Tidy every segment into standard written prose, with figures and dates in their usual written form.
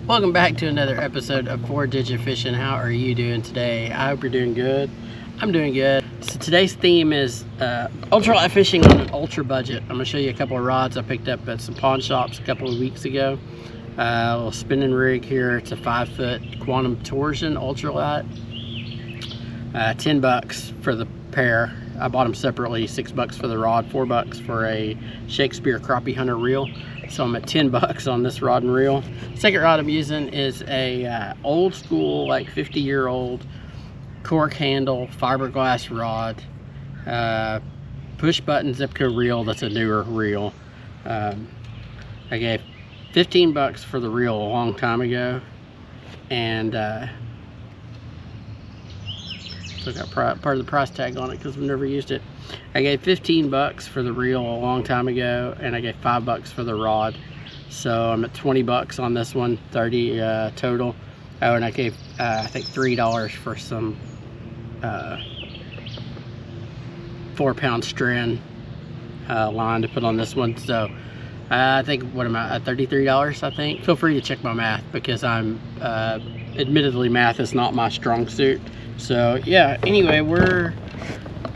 Welcome back to another episode of 4-Digit Fishing. How are you doing today? I hope you're doing good. I'm doing good. So today's theme is ultralight fishing on an ultra budget. I'm going to show you a couple of rods I picked up at some pawn shops a couple of weeks ago. A little spinning rig here. It's a 5-foot quantum torsion ultralight. $10 for the pair. I bought them separately. $6 for the rod, $4 for a Shakespeare crappie hunter reel. So I'm at $10 on this rod and reel. Second rod I'm using is a old school, like 50-year-old cork handle fiberglass rod, push button Zipco reel. That's a newer reel. I gave $15 for the reel a long time ago, and so got part of the price tag on it because I've never used it. I gave $15 for the reel a long time ago, and I gave $5 for the rod. So I'm at $20 on this one, 30 total. Oh, and I gave I think $3 for some 4-pound strand line to put on this one. So I think, what am I at, $33 I think. Feel free to check my math because I'm admittedly, math is not my strong suit. So yeah, anyway, we're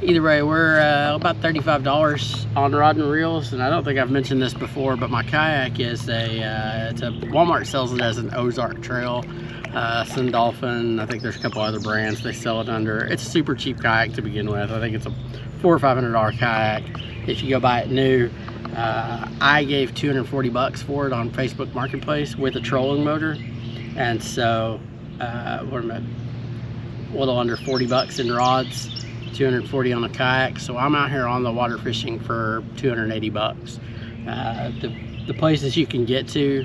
about $35 on rod and reels. And I don't think I've mentioned this before, but my kayak is Walmart sells it as an Ozark Trail, Sun Dolphin. I think there's a couple other brands they sell it under. It's a super cheap kayak to begin with. I think it's a $400 or $500 kayak if you go buy it new. I gave $240 for it on Facebook Marketplace with a trolling motor, and so what am I, a little under $40 in rods, $240 on a kayak. So I'm out here on the water fishing for $280. The places you can get to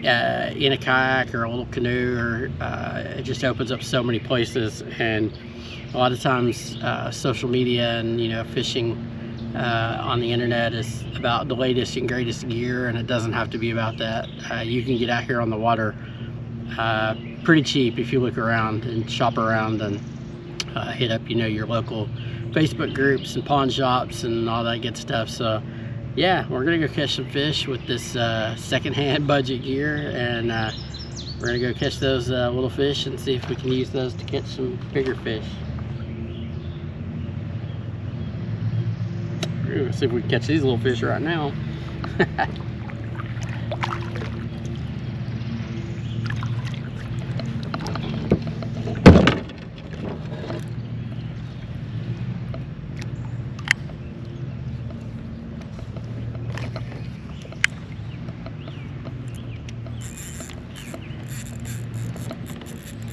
in a kayak or a little canoe, or it just opens up so many places. And a lot of times social media and fishing on the internet is about the latest and greatest gear, and it doesn't have to be about that. You can get out here on the water pretty cheap if you look around and shop around and hit up your local Facebook groups and pawn shops and all that good stuff. So yeah, we're gonna go catch some fish with this secondhand budget gear, and we're gonna go catch those little fish and see if we can use those to catch some bigger fish. Let's see if we can catch these little fish right now.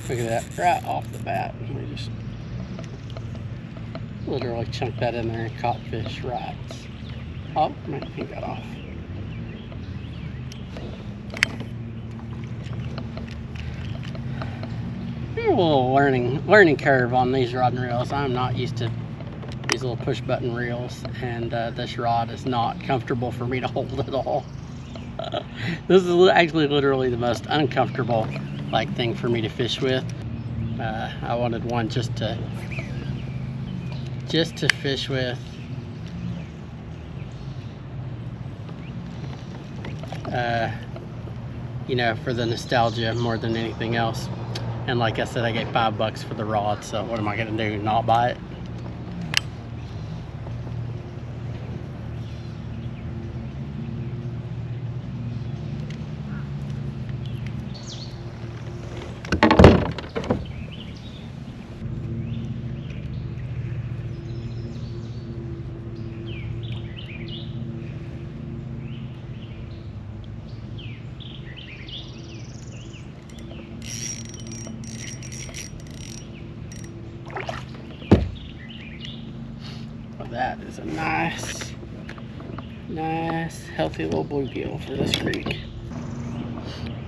Look at that, right off the bat. We just literally chunked that in there and caught fish right. Oh, my thing got off. A little learning curve on these rod and reels. I'm not used to these little push button reels, and this rod is not comfortable for me to hold at all. This is actually literally the most uncomfortable thing for me to fish with. I wanted one just to fish with. For the nostalgia more than anything else. And like I said, I gave $5 for the rod, so what am I gonna do, not buy it? That is a nice healthy little bluegill for this creek.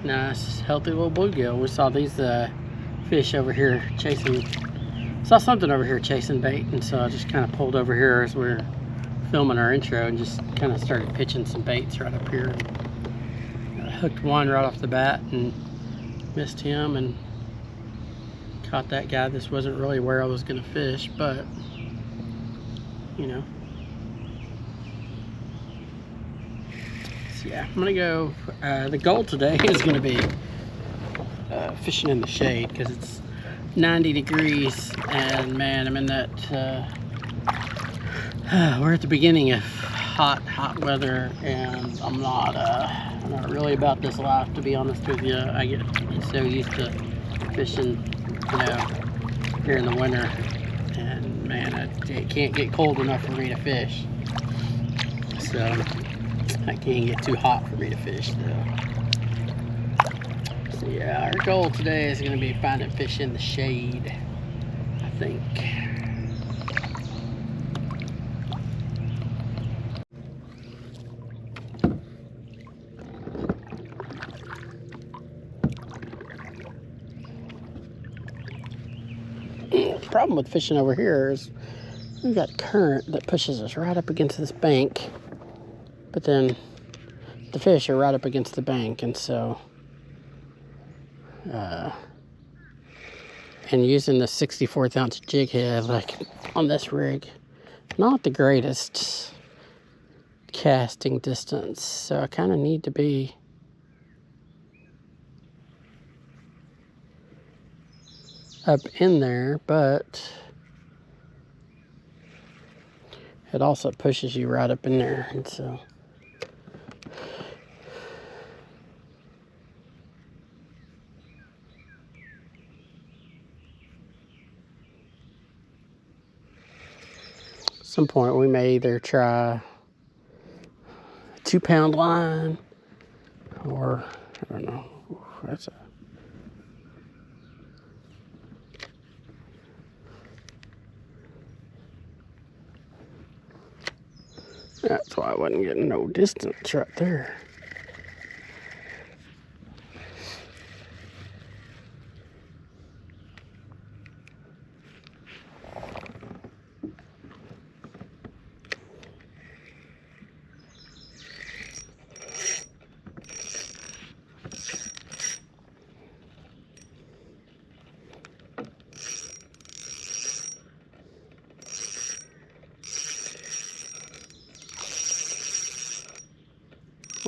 Nice healthy little bluegill. We saw these fish over here saw something over here chasing bait, and so I just kind of pulled over here as we were filming our intro and just kind of started pitching some baits right up here. I hooked one right off the bat and missed him, and caught that guy. This wasn't really where I was gonna fish, but So yeah, I'm gonna go, the goal today is gonna be fishing in the shade because it's 90 degrees, and man, I'm in that we're at the beginning of hot weather, and I'm not really about this life, to be honest with you. I get so used to fishing, you know, here in the winter, and man, it can't get cold enough for me to fish. So I can't get too hot for me to fish though. So yeah, our goal today is going to be finding fish in the shade, I think. The problem with fishing over here is we've got current that pushes us right up against this bank, but then the fish are right up against the bank, and so and using the 64th ounce jig head like on this rig, not the greatest casting distance, so I kind of need to be up in there, but it also pushes you right up in there, and so at some point we may either try a 2-pound line, or I don't know. That's why I wasn't getting no distance right there.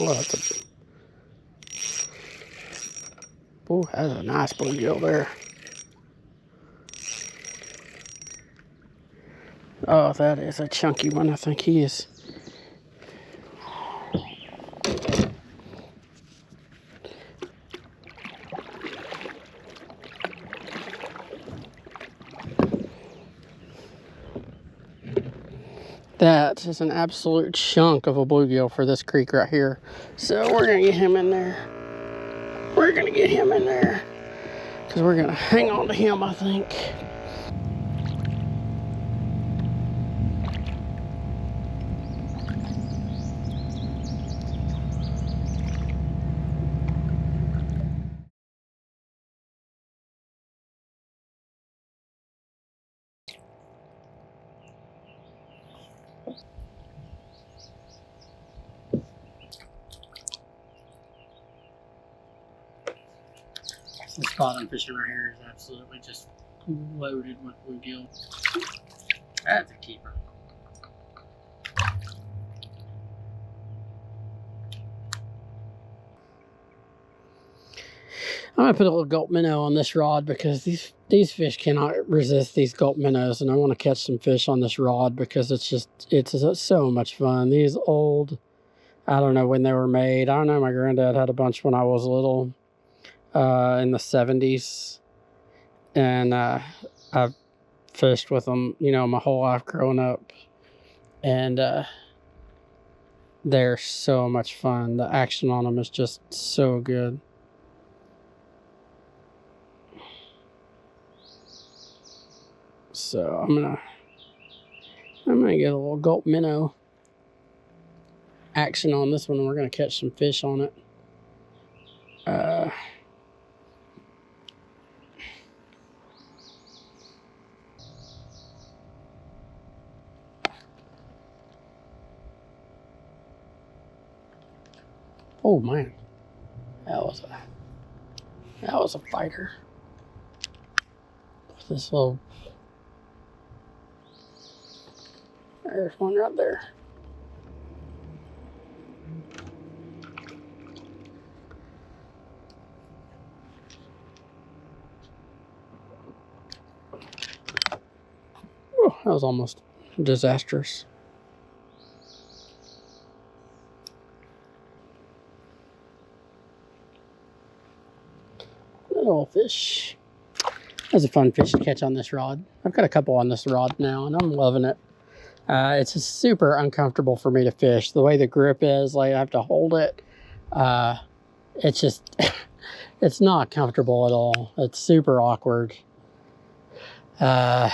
Oh, that's a nice bluegill there. Oh, that is a chunky one. I think he is. That is an absolute chunk of a bluegill for this creek right here. So we're gonna get him in there. We're gonna get him in there because we're gonna hang on to him, I think. This spot I'm fishing right here is absolutely just loaded with bluegill. That's a keeper. I'm gonna put a little gulp minnow on this rod because these fish cannot resist these gulp minnows, and I want to catch some fish on this rod because it's so much fun. These old, I don't know when they were made. I don't know. My granddad had a bunch when I was little, in the 70s, and I've fished with them, you know, my whole life growing up, and they're so much fun. The action on them is just so good. So I'm gonna get a little gulp minnow action on this one, and we're gonna catch some fish on it. Oh man, that was a fighter. This little, there's one right there. that was almost disastrous. Little fish. That was a fun fish to catch on this rod. I've got a couple on this rod now, and I'm loving it. It's just super uncomfortable for me to fish. The way the grip is, like I have to hold it. It's just, it's not comfortable at all. It's super awkward. But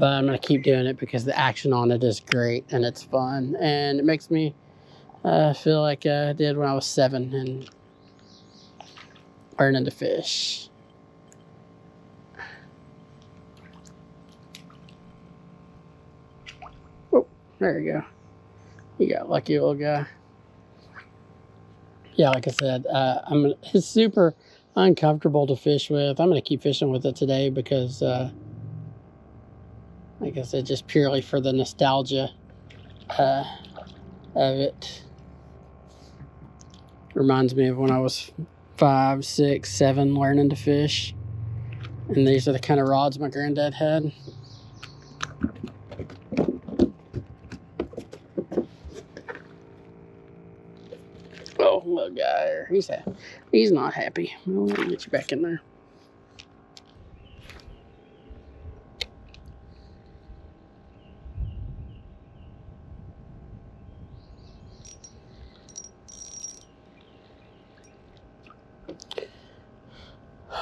I'm going to keep doing it because the action on it is great and it's fun. And it makes me feel like I did when I was 7 and learning to fish. Oh, there you go. You got lucky little guy. Yeah, like I said, it's super uncomfortable to fish with. I'm going to keep fishing with it today because, like I said, just purely for the nostalgia of it. Reminds me of when I was 5, 6, 7 learning to fish. And these are the kind of rods my granddad had. Oh, little guy there. He's not happy. We'll get you back in there.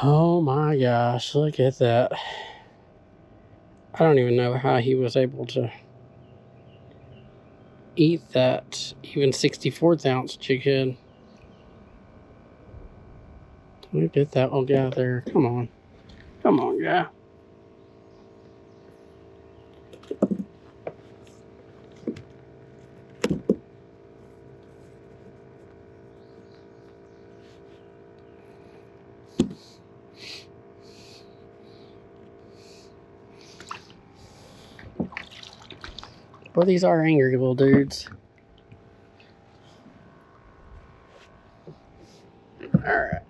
Oh my gosh, look at that. I don't even know how he was able to eat that even 64th ounce chicken. Look at that little guy there. Come on. Come on, guy. Well, these are angry little dudes. All right.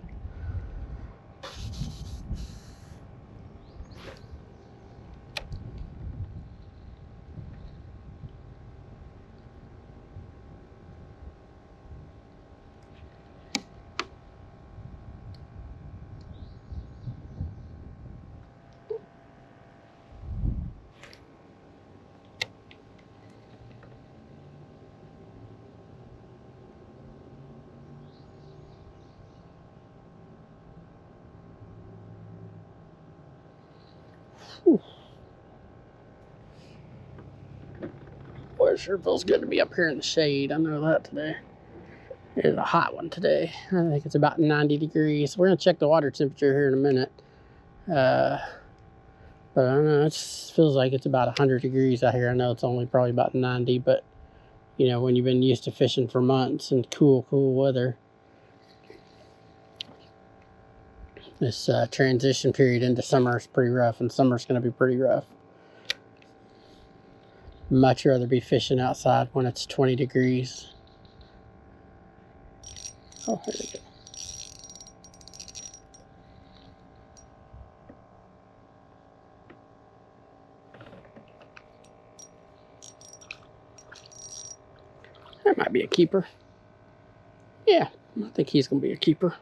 Whew. Boy, it sure feels good to be up here in the shade. I know that today. It is a hot one today. I think it's about 90 degrees. We're going to check the water temperature here in a minute. But I don't know, it just feels like it's about 100 degrees out here. I know it's only probably about 90, but you know, when you've been used to fishing for months in cool weather, this transition period into summer is pretty rough, and summer's going to be pretty rough. Much rather be fishing outside when it's 20 degrees. Oh, there we go. That might be a keeper. Yeah, I think he's going to be a keeper.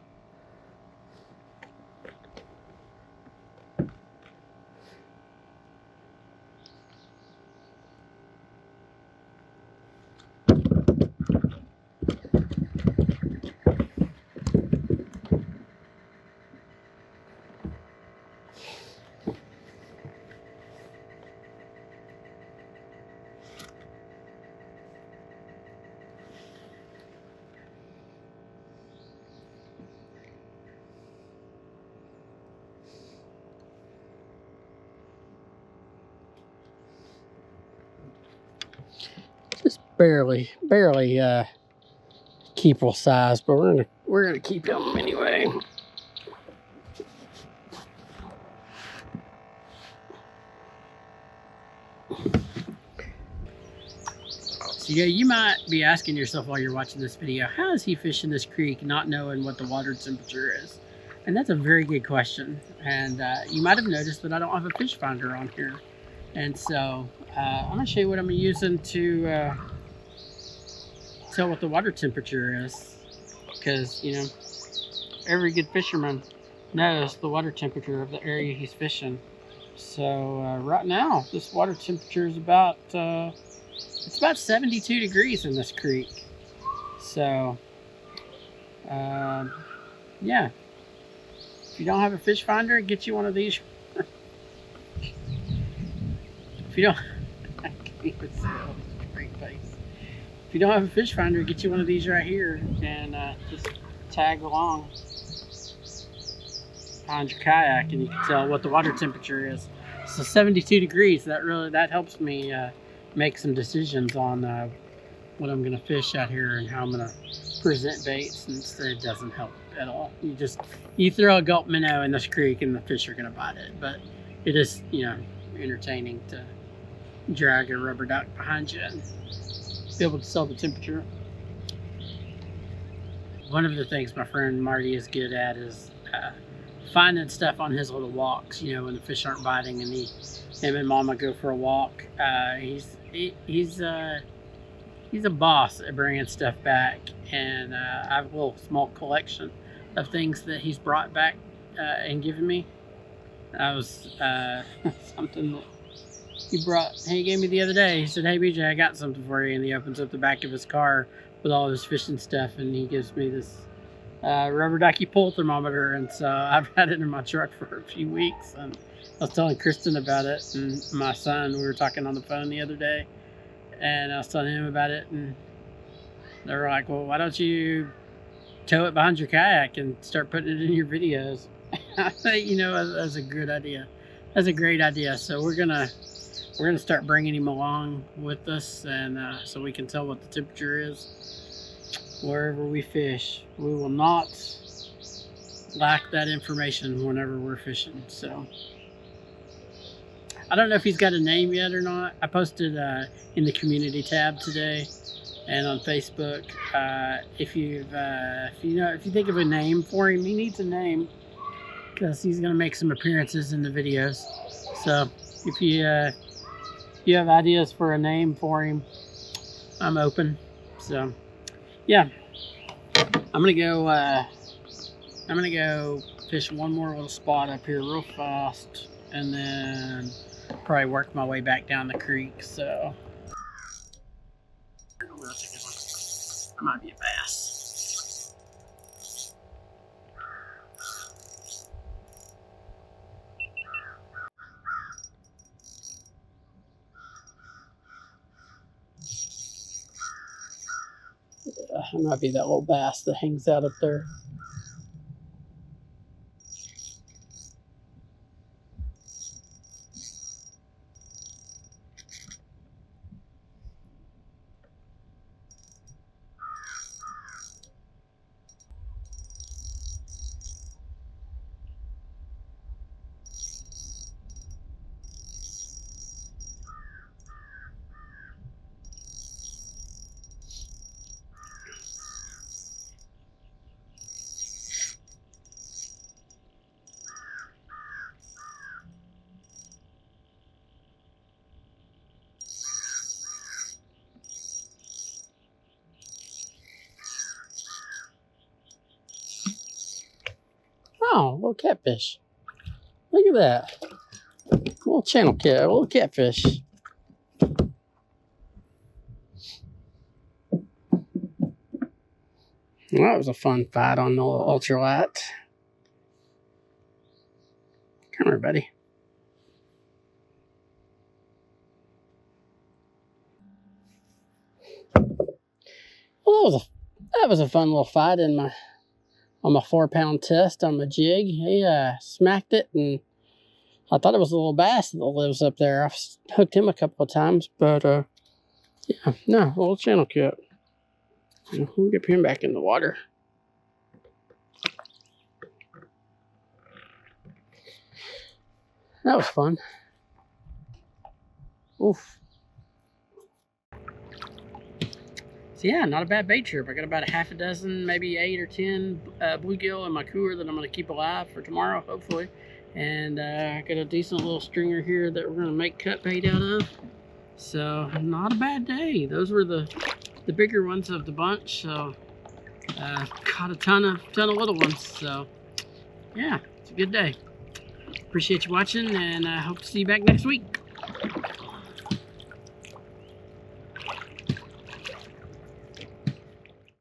Just barely keeper size, but we're gonna keep him anyway. So yeah, you might be asking yourself while you're watching this video, how is he fishing this creek not knowing what the water temperature is? And that's a very good question. And you might have noticed that I don't have a fish finder on here. And so I'm gonna show you what I'm using to tell what the water temperature is, because you know every good fisherman knows the water temperature of the area he's fishing. So right now this water temperature is about it's about 72 degrees in this creek. So yeah, if you don't have a fish finder, get you one of these. If you don't I can't even see all this great face. If you don't have a fish finder, get you one of these right here and just tag along behind your kayak, and you can tell what the water temperature is. So 72 degrees, that helps me make some decisions on what I'm gonna fish out here and how I'm gonna present baits. And it doesn't help at all. You throw a gulp minnow in this creek and the fish are gonna bite it, but it is, you know, entertaining to drag a rubber duck behind you and be able to tell the temperature. One of the things my friend Marty is good at is finding stuff on his little walks. You know, when the fish aren't biting, and him and Mama go for a walk. He's a boss at bringing stuff back, and I have a little small collection of things that he's brought back and given me. That was something that he gave me the other day. He said, "Hey BJ, I got something for you," and he opens up the back of his car with all of his fishing stuff, and he gives me this rubber ducky pull thermometer. And so I've had it in my truck for a few weeks, and I was telling Kristen about it, and my son, we were talking on the phone the other day, and I was telling him about it, and they were like, "Well, why don't you tow it behind your kayak and start putting it in your videos?" I think, you know, that's a good idea. That's a great idea. So we're gonna start bringing him along with us, and so we can tell what the temperature is wherever we fish. We will not lack that information whenever we're fishing. So I don't know if he's got a name yet or not. I posted in the community tab today and on Facebook. If you think of a name for him, he needs a name because he's gonna make some appearances in the videos. So if you have ideas for a name for him, I'm open. So yeah, I'm gonna go fish one more little spot up here real fast, and then probably work my way back down the creek. So that might be a bass. It might be that little bass that hangs out up there. Oh, little catfish. Look at that. Little channel cat, little catfish. Well, that was a fun fight on the little ultralight. Come here, buddy. Well, that was a fun little fight on my 4-pound test on my jig. He smacked it, and I thought it was a little bass that lives up there. I've hooked him a couple of times, but yeah, no, little channel cat. We'll get him back in the water. That was fun. Oof. So yeah, not a bad bait trip. I got about a half a dozen, maybe 8 or 10 bluegill in my cooler that I'm going to keep alive for tomorrow, hopefully. And I got a decent little stringer here that we're gonna make cut bait out of. So not a bad day. Those were the bigger ones of the bunch. So caught a ton of little ones. So yeah, it's a good day. Appreciate you watching, and I hope to see you back next week.